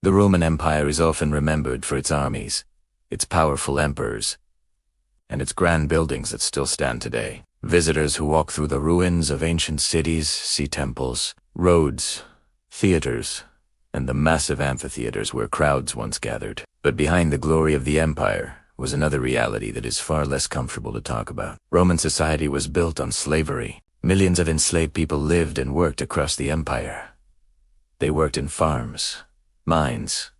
The Roman Empire is often remembered for its armies, its powerful emperors, and its grand buildings that still stand today. Visitors who walk through the ruins of ancient cities see temples, roads, theaters, and the massive amphitheaters where crowds once gathered. But behind the glory of the empire was another reality that is far less comfortable to talk about. Roman society was built on slavery. Millions of enslaved people lived and worked across the empire. They worked in farms, mines,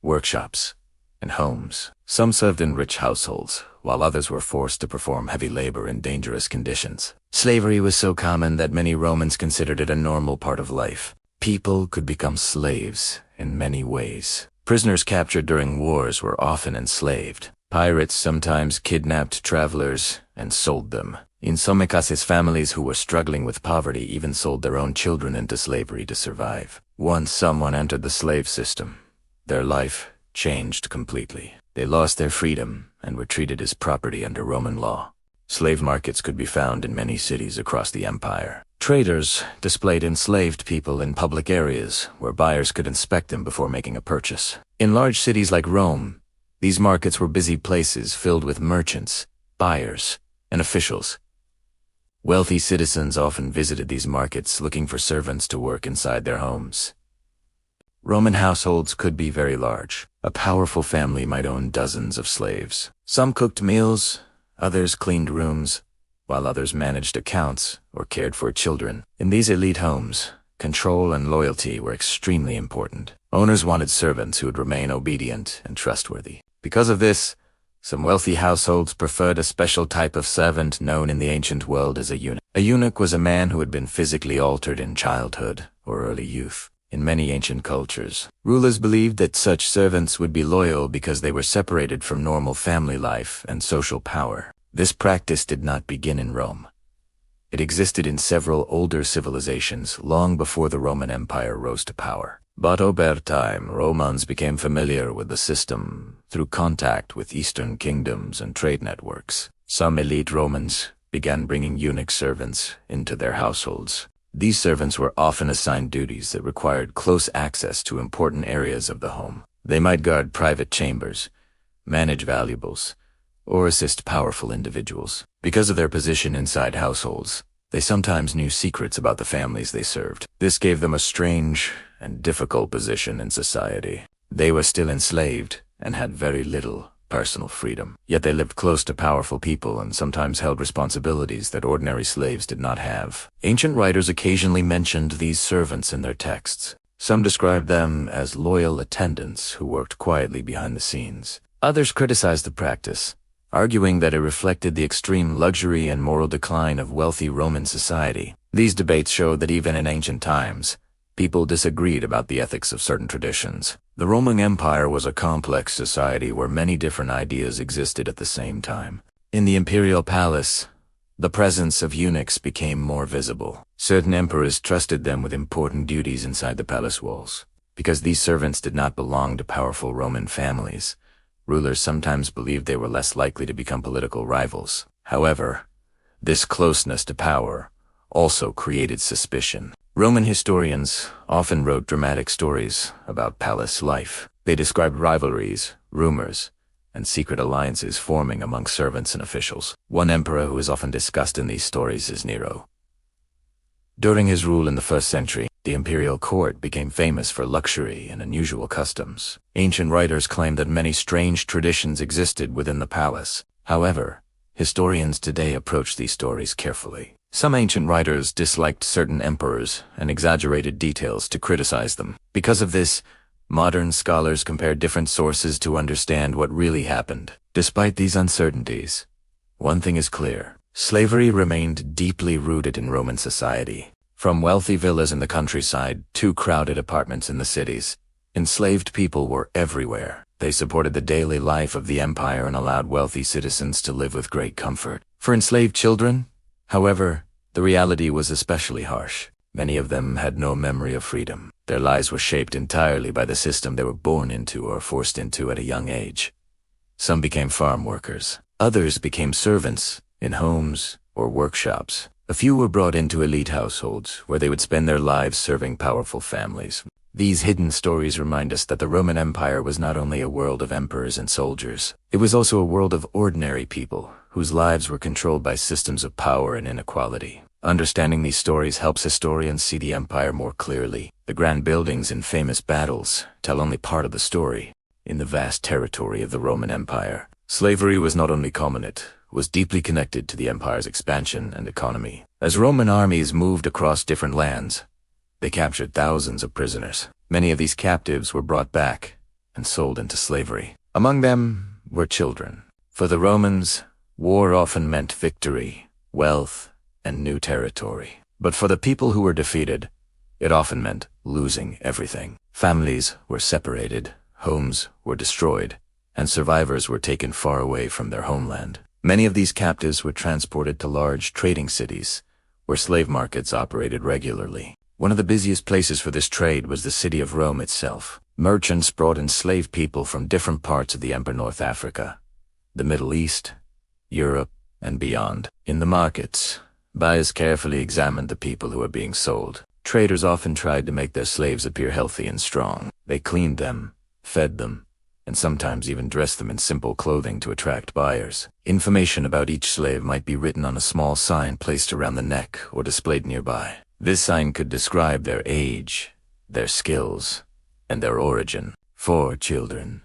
workshops, and homes. Some served in rich households, while others were forced to perform heavy labor in dangerous conditions. Slavery was so common that many Romans considered it a normal part of life. People could become slaves in many ways. Prisoners captured during wars were often enslaved. Pirates sometimes kidnapped travelers and sold them. In some cases, families who were struggling with poverty even sold their own children into slavery to survive. Once someone entered the slave system, their life changed completely. They lost their freedom and were treated as property under Roman law. Slave markets could be found in many cities across the empire. Traders displayed enslaved people in public areas where buyers could inspect them before making a purchase. In large cities like Rome, these markets were busy places filled with merchants, buyers, and officials. Wealthy citizens often visited these markets looking for servants to work inside their homes. Roman households could be very large. A powerful family might own dozens of slaves. Some cooked meals, others cleaned rooms, while others managed accounts or cared for children. In these elite homes, control and loyalty were extremely important. Owners wanted servants who would remain obedient and trustworthy. Because of this, some wealthy households preferred a special type of servant known in the ancient world as a eunuch. A eunuch was a man who had been physically altered in childhood or early youth. In many ancient cultures, rulers believed that such servants would be loyal because they were separated from normal family life and social power. This practice did not begin in Rome. It existed in several older civilizations long before the Roman Empire rose to power. But over time, Romans became familiar with the system through contact with Eastern kingdoms and trade networks. Some elite Romans began bringing eunuch servants into their households. These servants were often assigned duties that required close access to important areas of the home. They might guard private chambers, manage valuables, or assist powerful individuals. Because of their position inside households, they sometimes knew secrets about the families they served. This gave them a strange and difficult position in society. They were still enslaved and had very little personal freedom. Yet they lived close to powerful people and sometimes held responsibilities that ordinary slaves did not have. Ancient writers occasionally mentioned these servants in their texts. Some described them as loyal attendants who worked quietly behind the scenes. Others criticized the practice, arguing that it reflected the extreme luxury and moral decline of wealthy Roman society. These debates showed that even in ancient times, people disagreed about the ethics of certain traditions. The Roman Empire was a complex society where many different ideas existed at the same time. In the Imperial palace, the presence of eunuchs became more visible. Certain emperors trusted them with important duties inside the palace walls. Because these servants did not belong to powerful Roman families, rulers sometimes believed they were less likely to become political rivals. However, this closeness to power also created suspicion. Roman historians often wrote dramatic stories about palace life. They described rivalries, rumors, and secret alliances forming among servants and officials. One emperor who is often discussed in these stories is Nero. During his rule in the 1st century, the imperial court became famous for luxury and unusual customs. Ancient writers claim that many strange traditions existed within the palace. However, historians today approach these stories carefully. Some ancient writers disliked certain emperors and exaggerated details to criticize them. Because of this, modern scholars compare different sources to understand what really happened. Despite these uncertainties, one thing is clear: slavery remained deeply rooted in Roman society. From wealthy villas in the countryside to crowded apartments in the cities, enslaved people were everywhere. They supported the daily life of the empire and allowed wealthy citizens to live with great comfort. For enslaved children, however, the reality was especially harsh. Many of them had no memory of freedom. Their lives were shaped entirely by the system they were born into or forced into at a young age. Some became farm workers. Others became servants in homes or workshops. A few were brought into elite households where they would spend their lives serving powerful families. These hidden stories remind us that the Roman Empire was not only a world of emperors and soldiers, it was also a world of ordinary people whose lives were controlled by systems of power and inequality. Understanding these stories helps historians see the empire more clearly. The grand buildings and famous battles tell only part of the story. In the vast territory of the Roman Empire, slavery was not only common, it was deeply connected to the empire's expansion and economy. As Roman armies moved across different lands, they captured thousands of prisoners. Many of these captives were brought back and sold into slavery. Among them were children. For the Romans, war often meant victory, wealth, and new territory. But for the people who were defeated, it often meant losing everything. Families were separated, homes were destroyed, and survivors were taken far away from their homeland. Many of these captives were transported to large trading cities, where slave markets operated regularly. One of the busiest places for this trade was the city of Rome itself. Merchants brought enslaved people from different parts of the Empire, North Africa, the Middle East, Europe, and beyond. In the markets, buyers carefully examined the people who were being sold. Traders often tried to make their slaves appear healthy and strong. They cleaned them, fed them, and sometimes even dressed them in simple clothing to attract buyers. Information about each slave might be written on a small sign placed around the neck or displayed nearby. This sign could describe their age, their skills, and their origin. For children,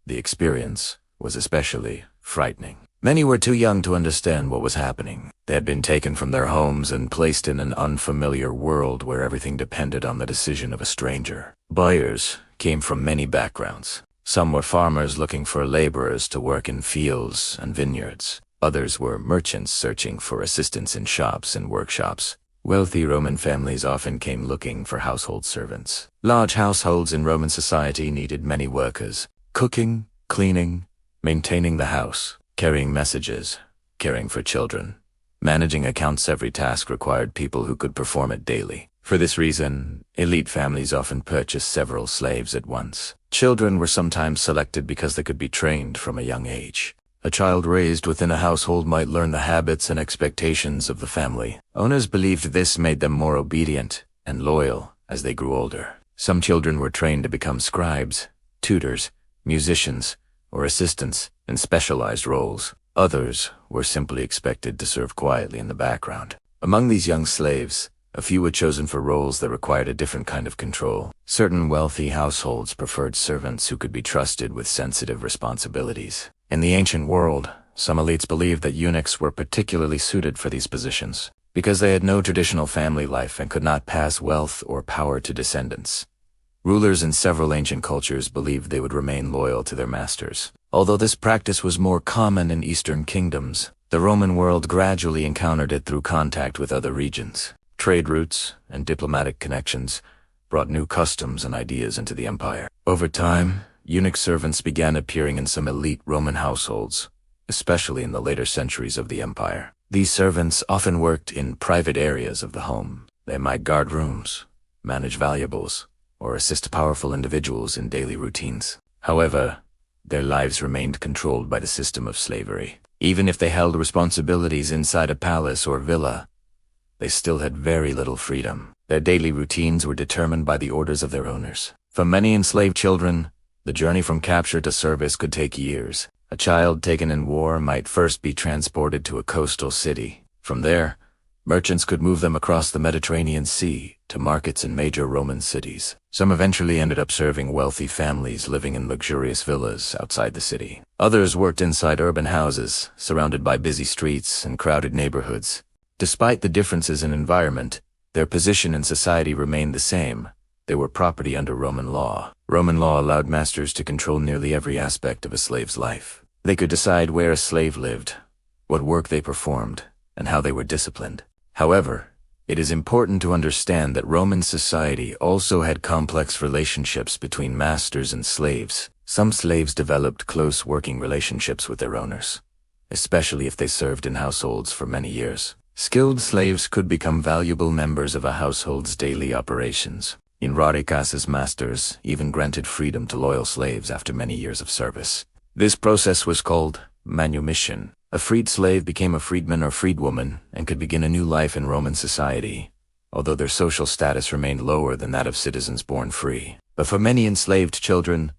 the experience was especially frightening. Many were too young to understand what was happening. They had been taken from their homes and placed in an unfamiliar world where everything depended on the decision of a stranger. Buyers came from many backgrounds. Some were farmers looking for laborers to work in fields and vineyards. Others were merchants searching for assistants in shops and workshops. Wealthy Roman families often came looking for household servants. Large households in Roman society needed many workers, cooking, cleaning, maintaining the house, carrying messages, caring for children. Managing accounts, every task required people who could perform it daily. For this reason, elite families often purchased several slaves at once. Children were sometimes selected because they could be trained from a young age. A child raised within a household might learn the habits and expectations of the family. Owners believed this made them more obedient and loyal as they grew older. Some children were trained to become scribes, tutors, musicians, or assistants in specialized roles. Others were simply expected to serve quietly in the background. Among these young slaves, a few were chosen for roles that required a different kind of control. Certain wealthy households preferred servants who could be trusted with sensitive responsibilities. In the ancient world, some elites believed that eunuchs were particularly suited for these positions, because they had no traditional family life and could not pass wealth or power to descendants. Rulers in several ancient cultures believed they would remain loyal to their masters. Although this practice was more common in Eastern kingdoms, the Roman world gradually encountered it through contact with other regions. Trade routes and diplomatic connections brought new customs and ideas into the empire. Over time, eunuch servants began appearing in some elite Roman households, especially in the later centuries of the empire. These servants often worked in private areas of the home. They might guard rooms, manage valuables, or assist powerful individuals in daily routines. However, their lives remained controlled by the system of slavery. Even if they held responsibilities inside a palace or villa, they still had very little freedom. Their daily routines were determined by the orders of their owners. For many enslaved children, the journey from capture to service could take years. A child taken in war might first be transported to a coastal city. From there, merchants could move them across the Mediterranean Sea to markets in major Roman cities. Some eventually ended up serving wealthy families living in luxurious villas outside the city. Others worked inside urban houses, surrounded by busy streets and crowded neighborhoods. Despite the differences in environment, their position in society remained the same. They were property under Roman law. Roman law allowed masters to control nearly every aspect of a slave's life. They could decide where a slave lived, what work they performed, and how they were disciplined. However, it is important to understand that Roman society also had complex relationships between masters and slaves. Some slaves developed close working relationships with their owners, especially if they served in households for many years. Skilled slaves could become valuable members of a household's daily operations. In rare cases, masters even granted freedom to loyal slaves after many years of service. This process was called manumission. A freed slave became a freedman or freedwoman and could begin a new life in Roman society, although their social status remained lower than that of citizens born free. But for many enslaved children,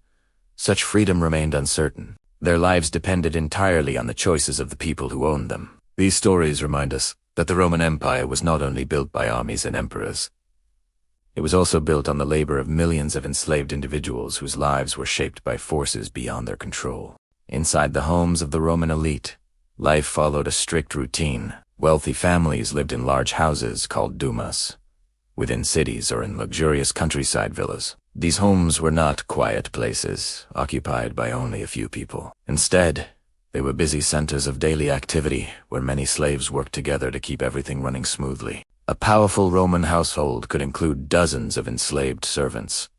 such freedom remained uncertain. Their lives depended entirely on the choices of the people who owned them. These stories remind us that the Roman Empire was not only built by armies and emperors, it was also built on the labor of millions of enslaved individuals whose lives were shaped by forces beyond their control. Inside the homes of the Roman elite, life followed a strict routine. Wealthy families lived in large houses called dumas, within cities or in luxurious countryside villas. These homes were not quiet places, occupied by only a few people. Instead, they were busy centers of daily activity where many slaves worked together to keep everything running smoothly. A powerful Roman household could include dozens of enslaved servants.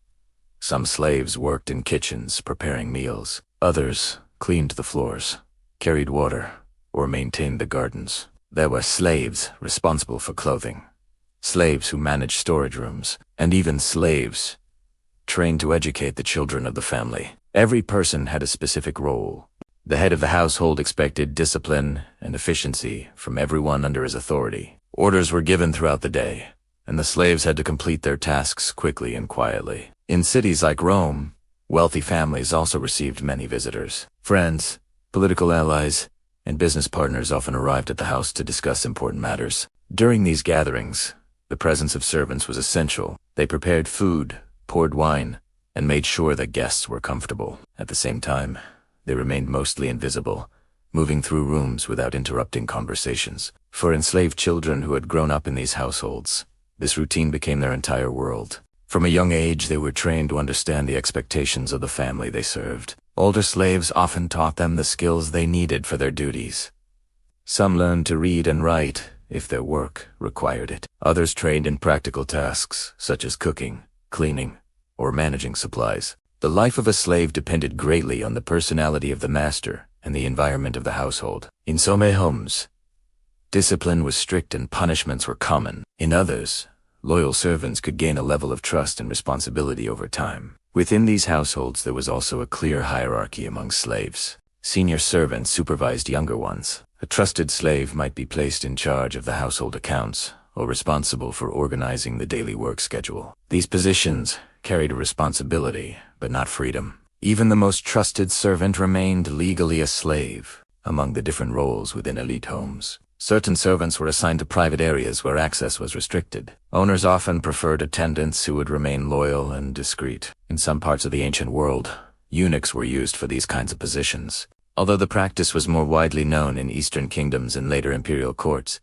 Some slaves worked in kitchens, preparing meals. Others cleaned the floors, carried water, or maintained the gardens. There were slaves responsible for clothing, slaves who managed storage rooms, and even slaves trained to educate the children of the family. Every person had a specific role. The head of the household expected discipline and efficiency from everyone under his authority. Orders were given throughout the day, and the slaves had to complete their tasks quickly and quietly. In cities like Rome, wealthy families also received many visitors. Friends, political allies, and business partners often arrived at the house to discuss important matters. During these gatherings, the presence of servants was essential. They prepared food, poured wine, and made sure that guests were comfortable. At the same time, they remained mostly invisible, moving through rooms without interrupting conversations. For enslaved children who had grown up in these households, this routine became their entire world. From a young age, they were trained to understand the expectations of the family they served. Older slaves often taught them the skills they needed for their duties. Some learned to read and write if their work required it. Others trained in practical tasks, such as cooking, cleaning, or managing supplies. The life of a slave depended greatly on the personality of the master and the environment of the household. In some homes, discipline was strict and punishments were common. In others, loyal servants could gain a level of trust and responsibility over time. Within these households, there was also a clear hierarchy among slaves. Senior servants supervised younger ones. A trusted slave might be placed in charge of the household accounts or responsible for organizing the daily work schedule. These positions carried a responsibility, but not freedom. Even the most trusted servant remained legally a slave among the different roles within elite homes. Certain servants were assigned to private areas where access was restricted. Owners often preferred attendants who would remain loyal and discreet. In some parts of the ancient world, eunuchs were used for these kinds of positions. Although the practice was more widely known in Eastern kingdoms and later imperial courts,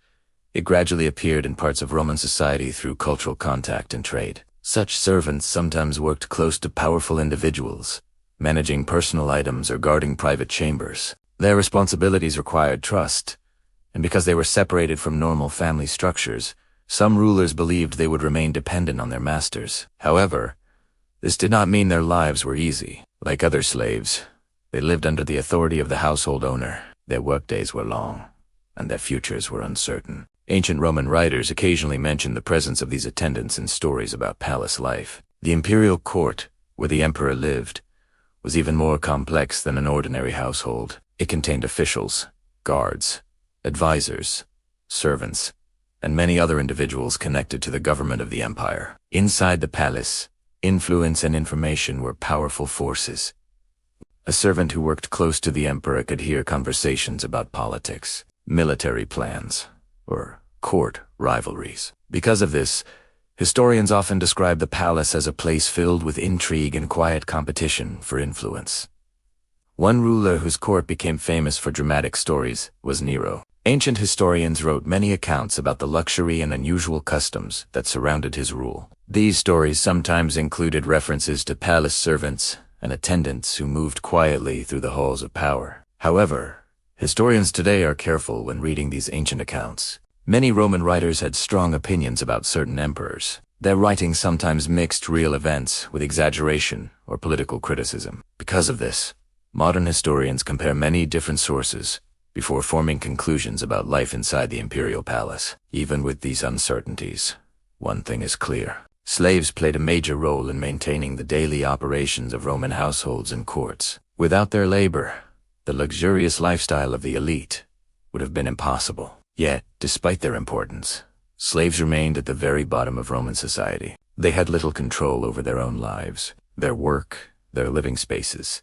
it gradually appeared in parts of Roman society through cultural contact and trade. Such servants sometimes worked close to powerful individuals, managing personal items or guarding private chambers. Their responsibilities required trust, and because they were separated from normal family structures, some rulers believed they would remain dependent on their masters. However, this did not mean their lives were easy. Like other slaves, they lived under the authority of the household owner. Their workdays were long, and their futures were uncertain. Ancient Roman writers occasionally mentioned the presence of these attendants in stories about palace life. The imperial court, where the emperor lived, was even more complex than an ordinary household. It contained officials, guards, advisors, servants, and many other individuals connected to the government of the empire. Inside the palace, influence and information were powerful forces. A servant who worked close to the emperor could hear conversations about politics, military plans, or court rivalries. Because of this, historians often describe the palace as a place filled with intrigue and quiet competition for influence. One ruler whose court became famous for dramatic stories was Nero. Ancient historians wrote many accounts about the luxury and unusual customs that surrounded his rule. These stories sometimes included references to palace servants and attendants who moved quietly through the halls of power. However, historians today are careful when reading these ancient accounts. Many Roman writers had strong opinions about certain emperors. Their writings sometimes mixed real events with exaggeration or political criticism. Because of this, modern historians compare many different sources before forming conclusions about life inside the imperial palace. Even with these uncertainties, one thing is clear. Slaves played a major role in maintaining the daily operations of Roman households and courts. Without their labor, the luxurious lifestyle of the elite would have been impossible. Yet, despite their importance, Slaves remained at the very bottom of Roman society. They had little control over their own lives, their work, their living spaces,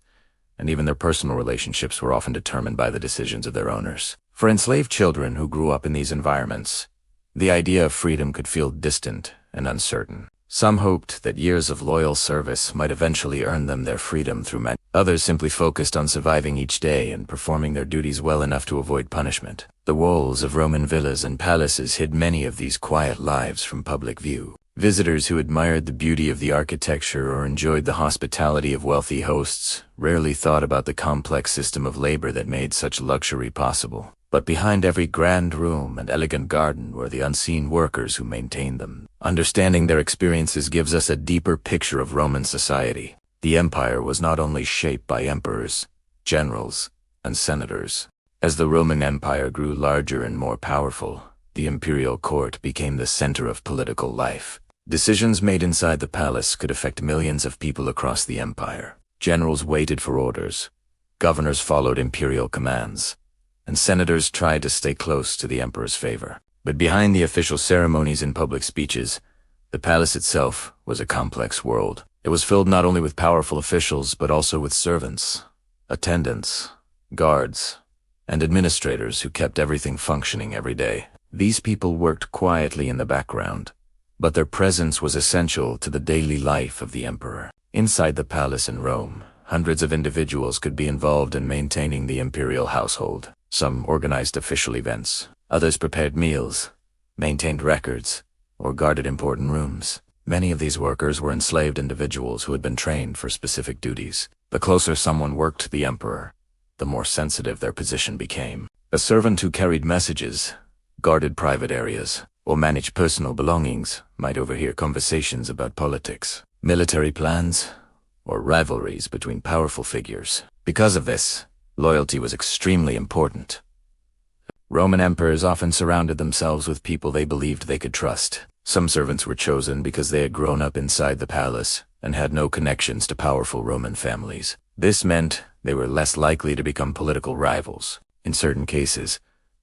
and even their personal relationships were often determined by the decisions of their owners. For enslaved children who grew up in these environments, the idea of freedom could feel distant and uncertain. Some hoped that years of loyal service might eventually earn them their freedom through men. Others simply focused on surviving each day and performing their duties well enough to avoid punishment. The walls of Roman villas and palaces hid many of these quiet lives from public view. Visitors who admired the beauty of the architecture or enjoyed the hospitality of wealthy hosts rarely thought about the complex system of labor that made such luxury possible. But behind every grand room and elegant garden were the unseen workers who maintained them. Understanding their experiences gives us a deeper picture of Roman society. The empire was not only shaped by emperors, generals, and senators. As the Roman Empire grew larger and more powerful, the imperial court became the center of political life. Decisions made inside the palace could affect millions of people across the empire. Generals waited for orders, governors followed imperial commands, and senators tried to stay close to the emperor's favor. But behind the official ceremonies and public speeches, the palace itself was a complex world. It was filled not only with powerful officials, but also with servants, attendants, guards, and administrators who kept everything functioning every day. These people worked quietly in the background, but their presence was essential to the daily life of the emperor. Inside the palace in Rome, hundreds of individuals could be involved in maintaining the imperial household. Some organized official events, others prepared meals, maintained records, or guarded important rooms. Many of these workers were enslaved individuals who had been trained for specific duties. The closer someone worked to the emperor, the more sensitive their position became. A servant who carried messages, guarded private areas, or managed personal belongings might overhear conversations about politics, military plans, or rivalries between powerful figures. Because of this, loyalty was extremely important. Roman emperors often surrounded themselves with people they believed they could trust. Some servants were chosen because they had grown up inside the palace and had no connections to powerful Roman families. This meant they were less likely to become political rivals. In certain cases,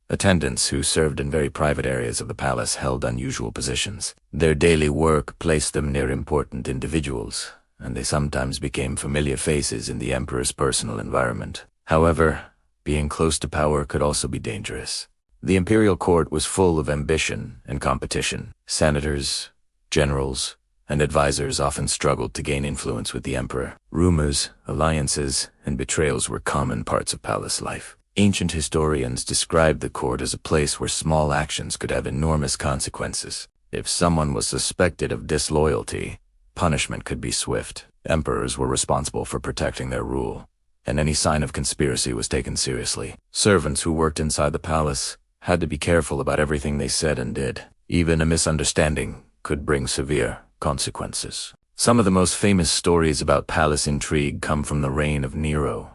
attendants who served in very private areas of the palace held unusual positions. Their daily work placed them near important individuals, and they sometimes became familiar faces in the emperor's personal environment. However, being close to power could also be dangerous. The imperial court was full of ambition and competition. Senators, generals, and advisors often struggled to gain influence with the emperor. Rumors, alliances, and betrayals were common parts of palace life. Ancient historians described the court as a place where small actions could have enormous consequences. If someone was suspected of disloyalty, punishment could be swift. Emperors were responsible for protecting their rule, and any sign of conspiracy was taken seriously. Servants who worked inside the palace had to be careful about everything they said and did. Even a misunderstanding could bring severe consequences. Some of the most famous stories about palace intrigue come from the reign of Nero.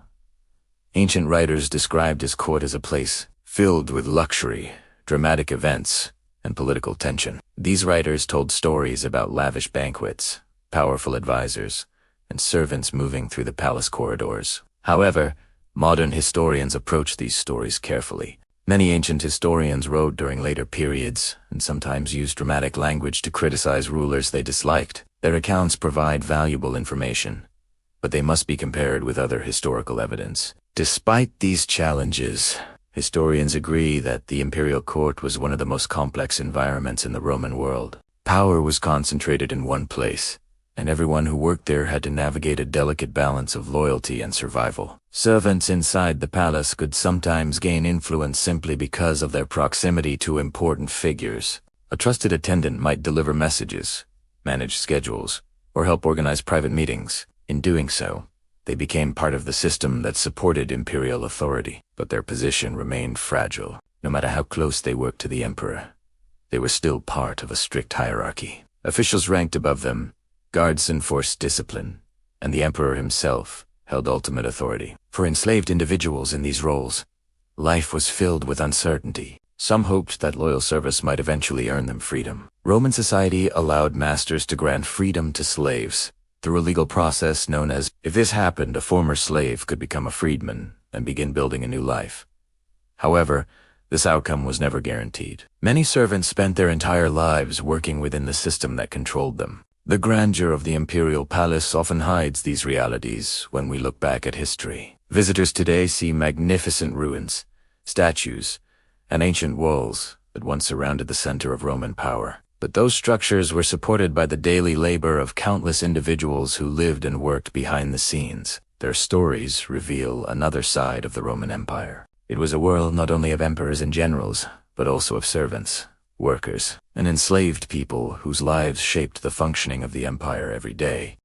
Ancient writers described his court as a place filled with luxury, dramatic events, and political tension. These writers told stories about lavish banquets, powerful advisors, and servants moving through the palace corridors. However, modern historians approach these stories carefully. Many ancient historians wrote during later periods and sometimes used dramatic language to criticize rulers they disliked. Their accounts provide valuable information, but they must be compared with other historical evidence. Despite these challenges, historians agree that the imperial court was one of the most complex environments in the Roman world. Power was concentrated in one place, and everyone who worked there had to navigate a delicate balance of loyalty and survival. Servants inside the palace could sometimes gain influence simply because of their proximity to important figures. A trusted attendant might deliver messages, manage schedules, or help organize private meetings. In doing so, they became part of the system that supported imperial authority, but their position remained fragile. No matter how close they worked to the emperor, they were still part of a strict hierarchy. Officials ranked above them, guards enforced discipline, and the emperor himself held ultimate authority. For enslaved individuals in these roles, life was filled with uncertainty. Some hoped that loyal service might eventually earn them freedom. Roman society allowed masters to grant freedom to slaves through a legal process known as, if this happened, a former slave could become a freedman and begin building a new life. However, This outcome was never guaranteed. Many servants spent their entire lives working within the system that controlled them. The grandeur of the Imperial Palace often hides these realities when we look back at history. Visitors today see magnificent ruins, statues, and ancient walls that once surrounded the center of Roman power. But those structures were supported by the daily labor of countless individuals who lived and worked behind the scenes. Their stories reveal another side of the Roman Empire. It was a world not only of emperors and generals, but also of servants, workers, and enslaved people whose lives shaped the functioning of the empire every day.